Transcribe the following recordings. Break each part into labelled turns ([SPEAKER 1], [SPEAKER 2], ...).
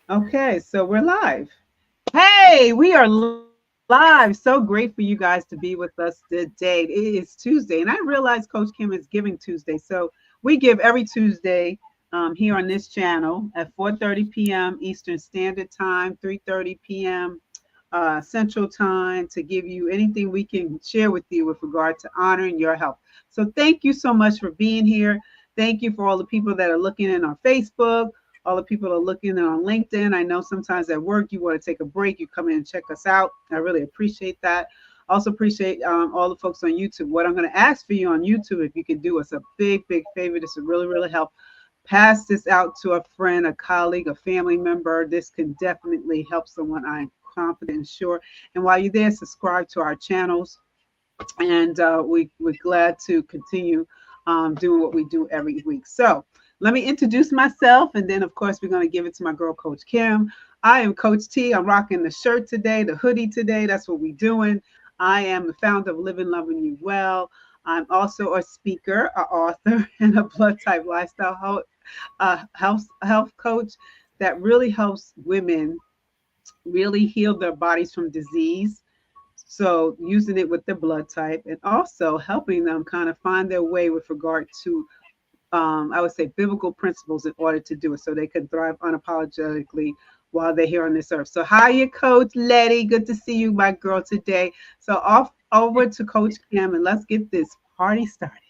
[SPEAKER 1] Okay, so we're live. Hey, we are live. So great for you guys to be with us today. It is Tuesday, and I realize Coach Kim is giving Tuesday. So we give every Tuesday here on this channel at 4:30 p.m. Eastern Standard Time, 3:30 p.m. Central Time to give you anything we can share with you with regard to honoring your health. So thank you so much for being here. Thank you for all the people that are looking in on Facebook, all the people that are looking on LinkedIn. I know sometimes at work you want to take a break, you come in and check us out. I really appreciate that. Also appreciate all the folks on YouTube. What I'm going to ask for you on YouTube, if you could do us a big favor, this would really help. Pass this out to a friend, a colleague, a family member. This can definitely help someone. I'm confident and sure. And while you're there, subscribe to our channels, and we're glad to continue doing what we do every week. So let me introduce myself, and then of course we're going to give it to my girl, Coach Kim. I am Coach T. I'm rocking the shirt today, the hoodie today. That's what we're doing. I am the founder of Living Loving You Well. I'm also a speaker, an author, and a blood type lifestyle health coach that really helps women really heal their bodies from disease. So using it with their blood type and also helping them kind of find their way with regard to, I would say, biblical principles in order to do it so they can thrive unapologetically while they're here on this earth. So hi, you Coach Letty. Good to see you, my girl, today. So off over to Coach Cam and let's get this party started.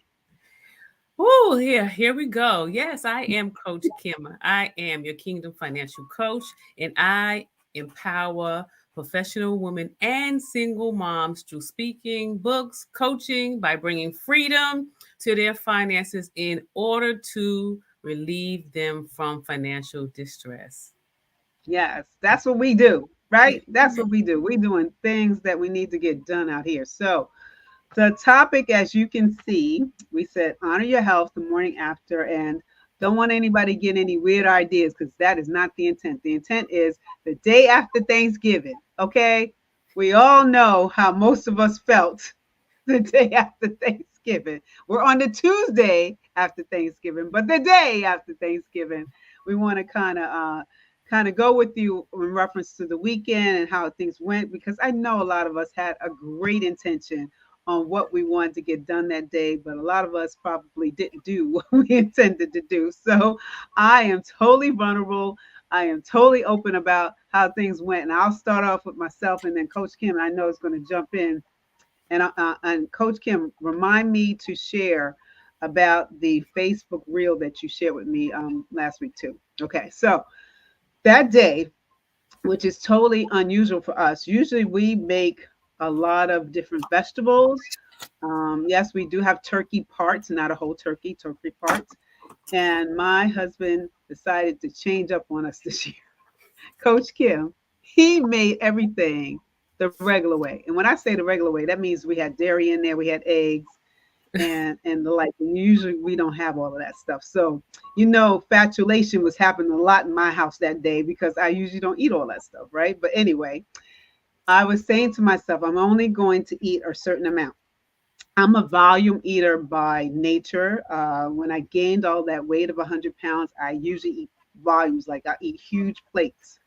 [SPEAKER 2] Oh, here we go. Yes, I am Coach Kim. I am your Kingdom Financial Coach, and I empower professional women and single moms through speaking, books, coaching, by bringing freedom to their finances in order to relieve them from financial distress.
[SPEAKER 1] Yes, that's what we do, right? That's what we do. We're doing things that we need to get done out here. So the topic, as you can see, we said honor your health the morning after, and don't want anybody getting any weird ideas because that is not the intent. The intent is the day after Thanksgiving. Okay, we all know how most of us felt the day after Thanksgiving. We're on the Tuesday after Thanksgiving, but the day after Thanksgiving, we want to kind of go with you in reference to the weekend and how things went because I know a lot of us had a great intention on what we wanted to get done that day, but a lot of us probably didn't do what we intended to do. So I am totally vulnerable. I am totally open about how things went. And I'll start off with myself, and then Coach Kim, I know, is going to jump in. And Coach Kim, remind me to share about the Facebook reel that you shared with me last week, too. Okay, so that day, which is totally unusual for us. Usually we make a lot of different vegetables. Yes, we do have turkey parts, not a whole turkey, turkey parts. And my husband decided to change up on us this year. Coach Kim, he made everything the regular way. And when I say the regular way, that means we had dairy in there, we had eggs, and the like. And usually we don't have all of that stuff. So, fatulation was happening a lot in my house that day because I usually don't eat all that stuff, right? But anyway, I was saying to myself, I'm only going to eat a certain amount. I'm a volume eater by nature. When I gained all that weight of 100 pounds, I usually eat volumes, like I eat huge plates.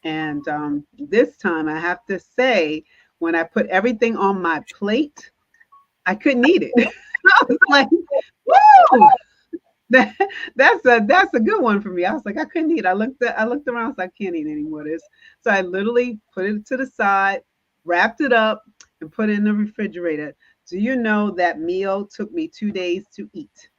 [SPEAKER 1] And this time, I have to say, when I put everything on my plate, I couldn't eat it. I was like, woo! That, that's a good one for me. I was like, I couldn't eat. I looked around, I was like, I can't eat any more of this. So I literally put it to the side, wrapped it up, and put it in the refrigerator. Do you know that meal took me 2 days to eat?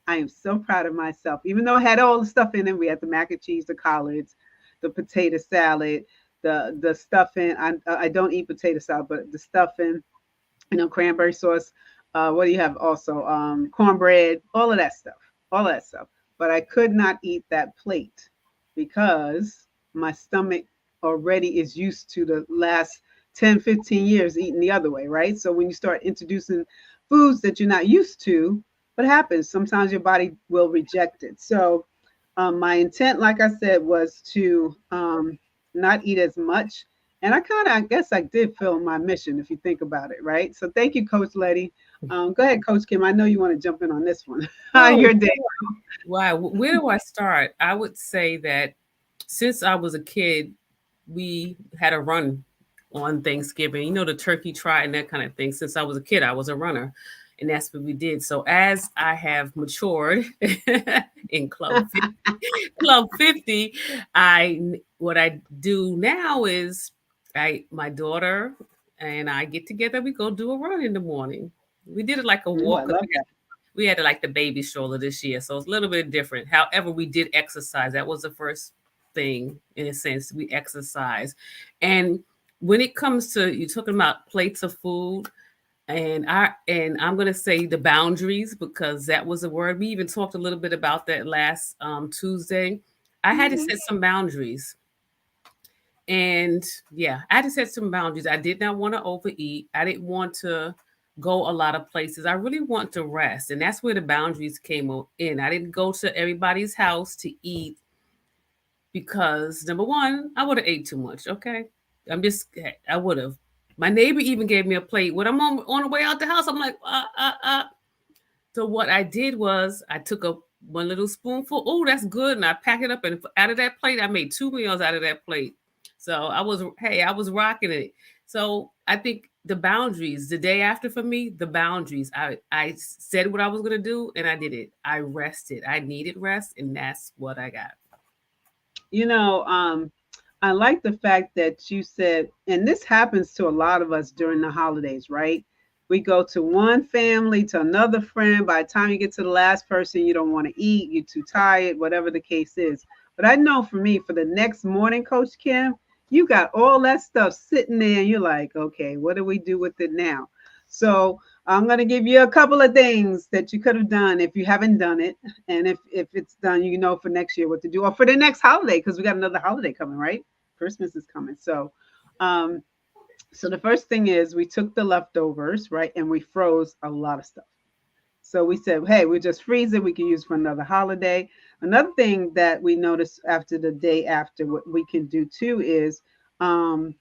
[SPEAKER 1] I am so proud of myself. Even though I had all the stuff in it, we had the mac and cheese, the collards, the potato salad, the stuffing. I don't eat potato salad, but the stuffing, cranberry sauce. What do you have also? Cornbread, all of that stuff. But I could not eat that plate because my stomach already is used to the last 10, 15 years eating the other way, right? So when you start introducing foods that you're not used to, what happens? Sometimes your body will reject it. So my intent, like I said, was to not eat as much. And I guess I did fill my mission if you think about it, right? So thank you, Coach Letty. Go ahead, Coach Kim. I know you want to jump in on this one. How
[SPEAKER 2] Oh,
[SPEAKER 1] your day?
[SPEAKER 2] wow. Where do I start? I would say that since I was a kid, we had a run on Thanksgiving. You know, the turkey trot and that kind of thing. Since I was a kid, I was a runner, and that's what we did. So as I have matured in Club 50, I what I do now is I my daughter and I get together. We go do a run in the morning. We did it like a
[SPEAKER 1] Ooh, I
[SPEAKER 2] walk because
[SPEAKER 1] love that.
[SPEAKER 2] we had like the baby stroller this year, so it's a little bit different. However, we did exercise. That was the first thing in a sense. We exercise, and when it comes to you talking about plates of food, and I'm gonna say the boundaries because that was a word we even talked a little bit about that last Tuesday. I had to
[SPEAKER 1] Mhm.
[SPEAKER 2] set some boundaries, and yeah, I had to set some boundaries. I did not want to overeat. I didn't want to go a lot of places. I really want to rest. And that's where the boundaries came in. I didn't go to everybody's house to eat because number one, I would have ate too much. Okay. I would have. My neighbor even gave me a plate. When I'm on the way out the house, I'm like, So what I did was I took a one little spoonful. Oh, that's good, and I packed it up. And out of that plate, I made 2 meals out of that plate. So I was rocking it. So I think the boundaries, the day after for me, the boundaries. I said what I was gonna do, and I did it. I rested. I needed rest, and that's what I got.
[SPEAKER 1] You know, I like the fact that you said, and this happens to a lot of us during the holidays, right? We go to one family, to another friend. By the time you get to the last person, you don't want to eat, you're too tired, whatever the case is. But I know for me, for the next morning, Coach Kim, you got all that stuff sitting there, and you're like, okay, what do we do with it now? So I'm going to give you a couple of things that you could have done if you haven't done it, and if it's done, you know for next year what to do, or for the next holiday, because we got another holiday coming, right? Christmas is coming. Um, so the first thing is we took the leftovers, right, and we froze a lot of stuff. So we said, hey, we just freeze it. We can use for another holiday. Another thing that we noticed after the day after, what we can do too is um,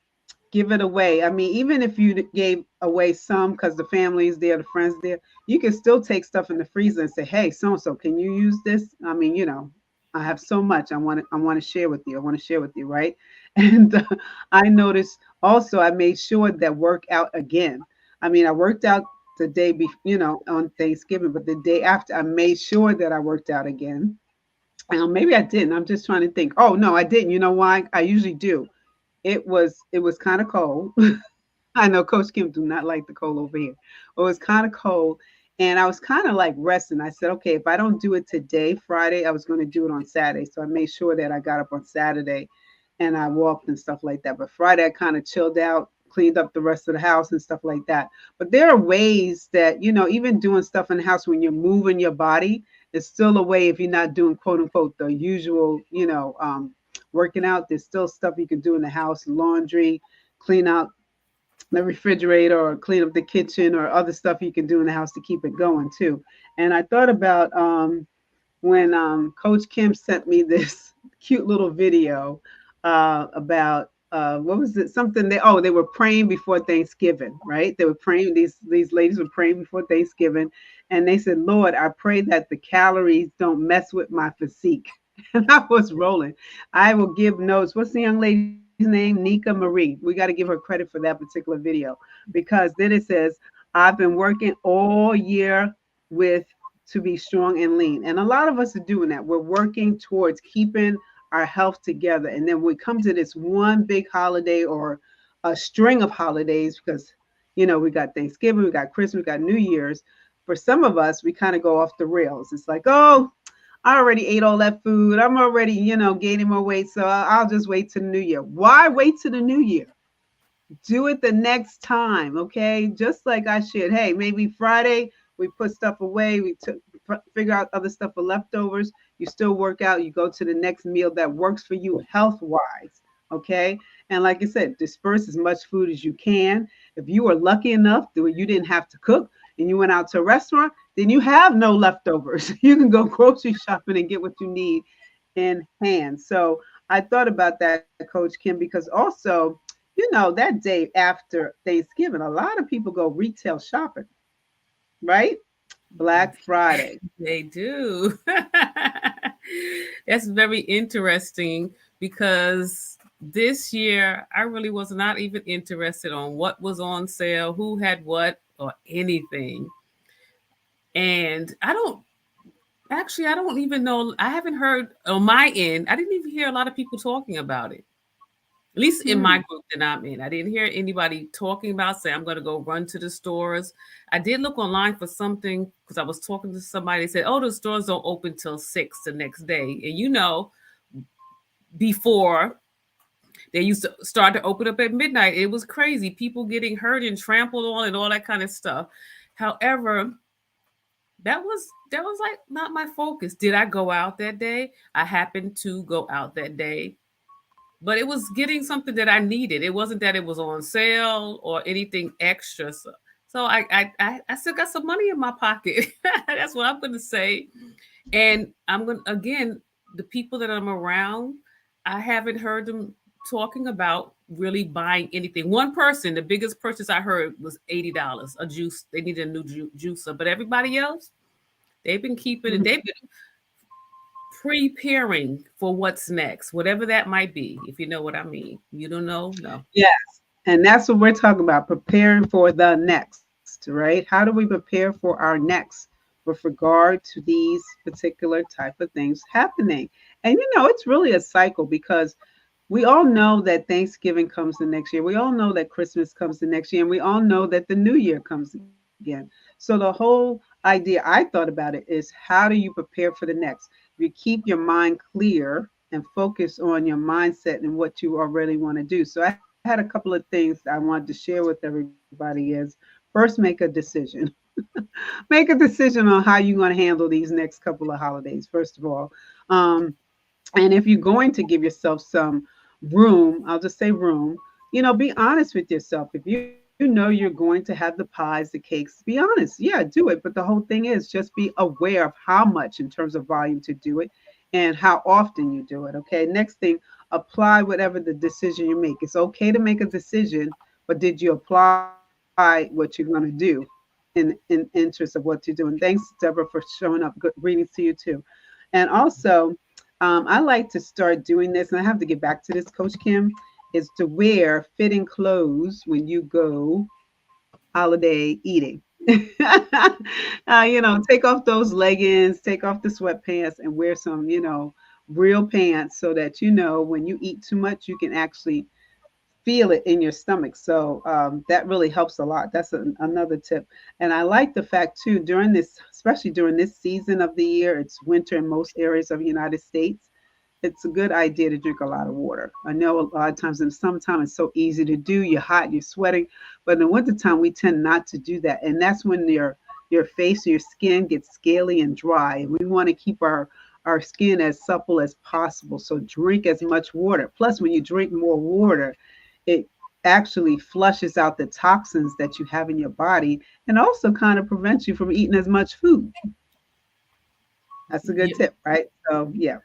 [SPEAKER 1] give it away. I mean, even if you gave away some because the family is there, the friends there, you can still take stuff in the freezer and say, "Hey, so and so, can you use this?" I mean, I have so much I want to share with you. I want to share with you, right? And I noticed also I made sure that work out again. I mean, I worked out the day on Thanksgiving, but the day after I made sure that I worked out again. Maybe I didn't. I'm just trying to think. Oh no, I didn't. You know why? I usually do. It was kind of cold. I know Coach Kim do not like the cold over here. It was kind of cold, and I was kind of like resting. I said, okay, if I don't do it today, Friday, I was going to do it on Saturday. So I made sure that I got up on Saturday, and I walked and stuff like that. But Friday, I kind of chilled out, cleaned up the rest of the house and stuff like that. But there are ways that even doing stuff in the house when you're moving your body is still a way. If you're not doing quote unquote the usual, working out, there's still stuff you can do in the house, laundry, clean out the refrigerator or clean up the kitchen or other stuff you can do in the house to keep it going too. And I thought about when Coach Kim sent me this cute little video about what was it? Something they were praying before Thanksgiving, right? They were praying. These ladies were praying before Thanksgiving, and they said, "Lord, I pray that the calories don't mess with my physique." And I was rolling. I will give notes. What's the young lady's name? Nika Marie. We got to give her credit for that particular video because then it says, "I've been working all year with to be strong and lean." And a lot of us are doing that. We're working towards keeping our health together. And then when we come to this one big holiday or a string of holidays, because, we got Thanksgiving, we got Christmas, we got New Year's. For some of us, we kind of go off the rails. It's like, oh, I already ate all that food. I'm already, gaining more weight. So I'll just wait till the new year. Why wait till the new year? Do it the next time, okay? Just like I should. Hey, maybe Friday we put stuff away, we took figure out other stuff for leftovers. You still work out, you go to the next meal that works for you health wise, okay? And like I said, disperse as much food as you can. If you were lucky enough that you didn't have to cook and you went out to a restaurant, then you have no leftovers. You can go grocery shopping and get what you need in hand. So I thought about that, Coach Kim, because also that day after Thanksgiving, a lot of people go retail shopping, right? Black Friday.
[SPEAKER 2] They do. That's very interesting because this year I really was not even interested on what was on sale, who had what, or anything. And I don't even know. I haven't heard on my end, I didn't even hear a lot of people talking about it. At least in my
[SPEAKER 1] Hmm.
[SPEAKER 2] group that I'm in. I didn't hear anybody talking about, say, I'm going to go run to the stores. I did look online for something because I was talking to somebody. They said, oh, the stores don't open till 6 the next day. And before they used to start to open up at midnight. It was crazy. People getting hurt and trampled on and all that kind of stuff. However, that was like not my focus. Did I go out that day? I happened to go out that day, but it was getting something that I needed. It wasn't that it was on sale or anything extra. So I still got some money in my pocket. That's what I'm going to say. And I'm going to, again, the people that I'm around, I haven't heard them talking about really buying anything. One person, the biggest purchase I heard was $80, a juice. They needed a new juicer, but everybody else, they've been keeping it. They've been preparing for what's next, whatever that might be, if you know what I mean. You don't know? No.
[SPEAKER 1] Yes. And that's what we're talking about, preparing for the next, right? How do we prepare for our next with regard to these particular type of things happening? And it's really a cycle because we all know that Thanksgiving comes the next year. We all know that Christmas comes the next year. And we all know that the new year comes again. So the whole idea I thought about it is how do you prepare for the next? If you keep your mind clear and focus on your mindset and what you already want to do. So I had a couple of things I wanted to share with everybody is first make a decision. Make a decision on how you're going to handle these next couple of holidays, first of all. Um, and if you're going to give yourself some room, I'll just say room, be honest with yourself. If you know you're going to have the pies, the cakes, be honest. Yeah, do it. But the whole thing is just be aware of how much in terms of volume to do it and how often you do it. Okay. Next thing, apply whatever the decision you make. It's okay to make a decision, but did you apply what you're going to do in interest of what you're doing? Thanks, Deborah, for showing up. Good readings to you too. And also, I like to start doing this, and I have to get back to this, Coach Kim, is to wear fitting clothes when you go holiday eating. Take off those leggings, take off the sweatpants, and wear some, real pants so that when you eat too much, you can actually feel it in your stomach. So that really helps a lot. That's another tip. And I like the fact too, during this, especially during this season of the year, it's winter in most areas of the United States. It's a good idea to drink a lot of water. I know a lot of times in the summertime it's so easy to do. You're hot, you're sweating, but in the wintertime we tend not to do that. And that's when your face or your skin gets scaly and dry. And we want to keep our skin as supple as possible. So drink as much water. Plus, when you drink more water, it actually flushes out the toxins that you have in your body and also kind of prevents you from eating as much food. That's a good
[SPEAKER 2] Yeah,
[SPEAKER 1] tip, right? So, yeah,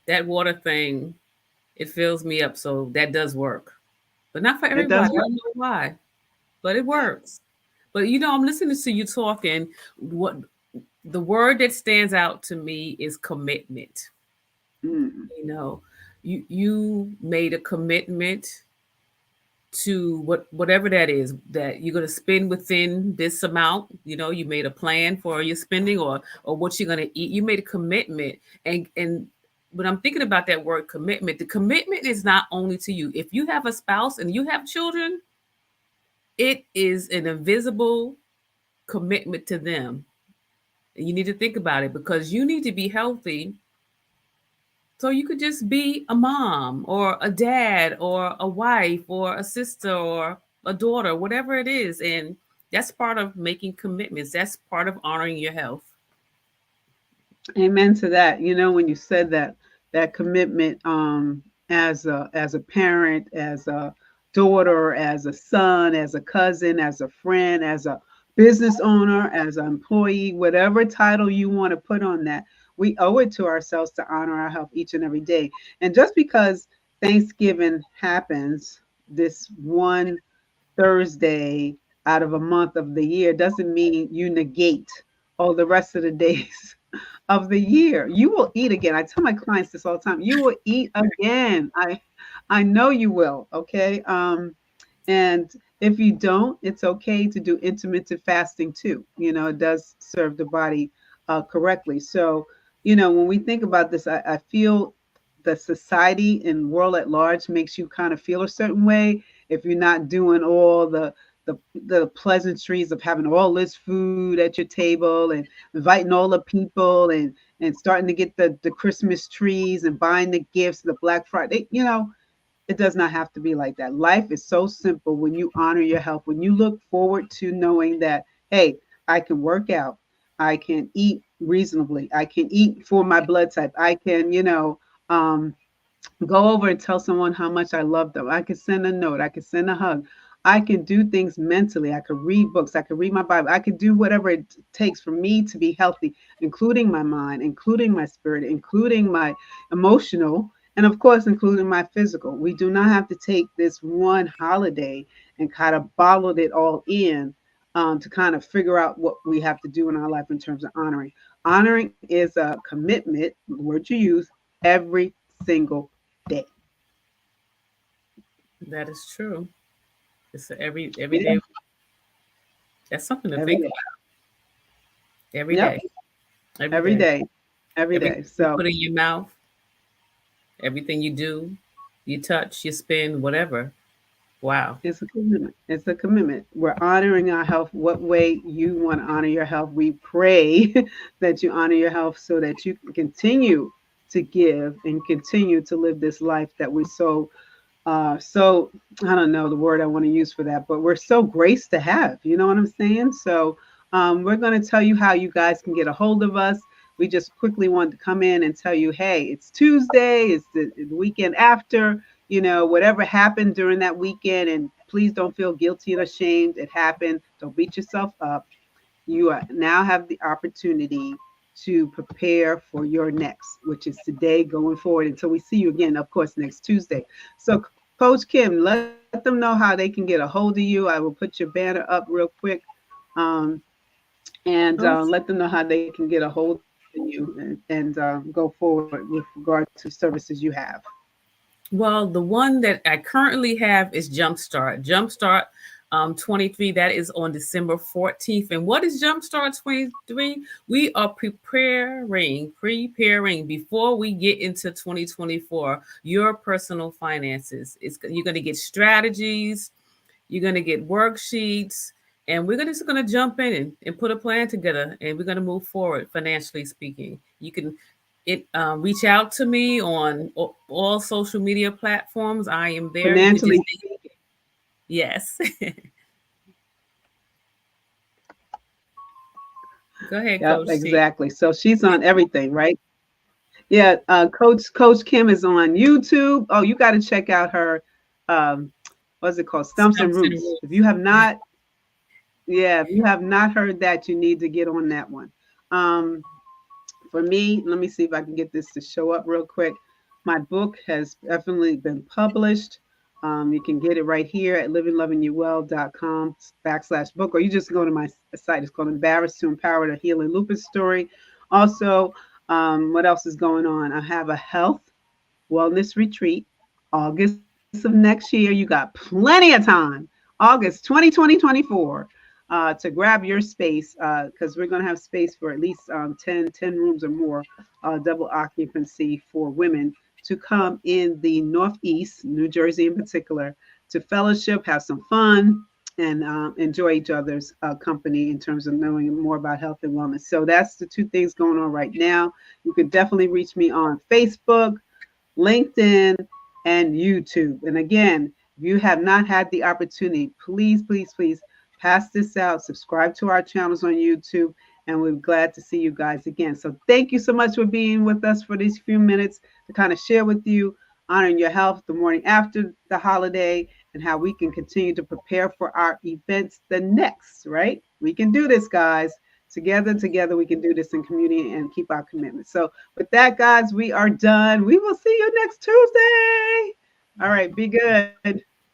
[SPEAKER 2] that water thing, it fills me up. So that does work, but not for
[SPEAKER 1] it does
[SPEAKER 2] everybody. I
[SPEAKER 1] work.
[SPEAKER 2] don't know why, but it works. But I'm listening to you talking. What the word that stands out to me is commitment.
[SPEAKER 1] Mm,
[SPEAKER 2] You know, you made a commitment to whatever that is that you're going to spend within this amount. You made a plan for your spending or what you're going to eat. You made a commitment, and when I'm thinking about that word commitment, the commitment is not only to you. If you have a spouse and you have children, it is an invisible commitment to them. And you need to think about it because you need to be healthy. So you could just be a mom or a dad or a wife or a sister or a daughter, whatever it is. And that's part of making commitments. That's part of honoring your health.
[SPEAKER 1] amen to that. When you said that commitment, as a parent, as a daughter, as a son, as a cousin, as a friend, as a business owner, as an employee, whatever title you want to put on that, we owe it to ourselves to honor our health each and every day. And just because Thanksgiving happens this one Thursday out of a month of the year doesn't mean you negate all the rest of the days of the year. You will eat again. I tell my clients this all the time. You will eat again. I know you will. Okay. And if you don't, it's okay to do intermittent fasting too. It does serve the body correctly. So, when we think about this, I feel the society and world at large makes you kind of feel a certain way if you're not doing all the pleasantries of having all this food at your table and inviting all the people and starting to get the Christmas trees and buying the gifts, the Black Friday. It does not have to be like that. Life is so simple when you honor your health, when you look forward to knowing that, hey, I can work out, I can eat reasonably, I can eat for my blood type, I can, um, go over and tell someone how much I love them. I can send a note, I can send a hug. I can do things mentally. I could read books. I could read my Bible. I could do whatever it takes for me to be healthy, including my mind, including my spirit, including my emotional, and of course, including my physical. We do not have to take this one holiday and kind of bottle it all in to kind of figure out what we have to do in our life in terms of honoring. Honoring is a commitment, the word you use, every single day.
[SPEAKER 2] That is true. It's every
[SPEAKER 1] Yeah,
[SPEAKER 2] day. That's something to
[SPEAKER 1] every
[SPEAKER 2] think
[SPEAKER 1] day.
[SPEAKER 2] about. Every
[SPEAKER 1] Yep,
[SPEAKER 2] day. Every
[SPEAKER 1] every
[SPEAKER 2] day.
[SPEAKER 1] day. Every
[SPEAKER 2] Everything
[SPEAKER 1] day.
[SPEAKER 2] you
[SPEAKER 1] So
[SPEAKER 2] put in your mouth, everything you do, you touch, you spin, whatever. Wow.
[SPEAKER 1] it's a commitment. It's a commitment. We're honoring our health. What way you want to honor your health? We pray that you honor your health so that you can continue to give and continue to live this life that we so I don't know the word I want to use for that, but we're so graced to have. You know what I'm saying? So we're going to tell you how you guys can get a hold of us. We just quickly wanted to come in and tell you, hey, it's Tuesday, it's the weekend after. Whatever happened during that weekend, and please don't feel guilty and ashamed. It happened. Don't beat yourself up. You now have the opportunity to prepare for your next, which is today going forward until we see you again, of course, next Tuesday. So, Coach Kim, let them know how they can get a hold of you. I will put your banner up real quick. Um, and let them know how they can get a hold of you and go forward with regard to services you have.
[SPEAKER 2] Well, the one that I currently have is Jumpstart. Jumpstart 23, that is on December 14th. And what is Jumpstart 23? We are preparing before we get into 2024, your personal finances. You're going to get strategies, you're going to get worksheets, and we're just going to jump in and put a plan together, and we're going to move forward financially speaking. You can reach out to me on all social media platforms. I am there. You could
[SPEAKER 1] Financially
[SPEAKER 2] just
[SPEAKER 1] speaking.
[SPEAKER 2] yes. Go ahead,
[SPEAKER 1] Yep,
[SPEAKER 2] Coach C.
[SPEAKER 1] exactly. So she's on everything, right? Yeah, Coach Kim is on YouTube. Oh, you got to check out her. Um, what's it called? Stumps and
[SPEAKER 2] Stumps and
[SPEAKER 1] Roots. If
[SPEAKER 2] roots.
[SPEAKER 1] you have not, yeah, if you have not heard that, you need to get on that one. Um, for me, let me see if I can get this to show up real quick. My book has definitely been published. You can get it right here at livinglovingyouwell.com/book, or you just go to my site. It's called Embarrassed to Empower the Healing Lupus Story. Also, what else is going on? I have a health wellness retreat August of next year. You got plenty of time. August 2024 to grab your space because we're going to have space for at least 10 rooms or more, double occupancy for women to come in the Northeast, New Jersey in particular, to fellowship, have some fun, and enjoy each other's company in terms of knowing more about health and wellness. So that's the two things going on right now. You can definitely reach me on Facebook, LinkedIn, and YouTube. And again, if you have not had the opportunity, please pass this out, subscribe to our channels on YouTube, and we're glad to see you guys again. So thank you so much for being with us for these few minutes to kind of share with you honoring your health the morning after the holiday and how we can continue to prepare for our events the next, right? We can do this, guys. Together, we can do this in community and keep our commitment. So with that, guys, we are done. We will see you next Tuesday. All right, be good.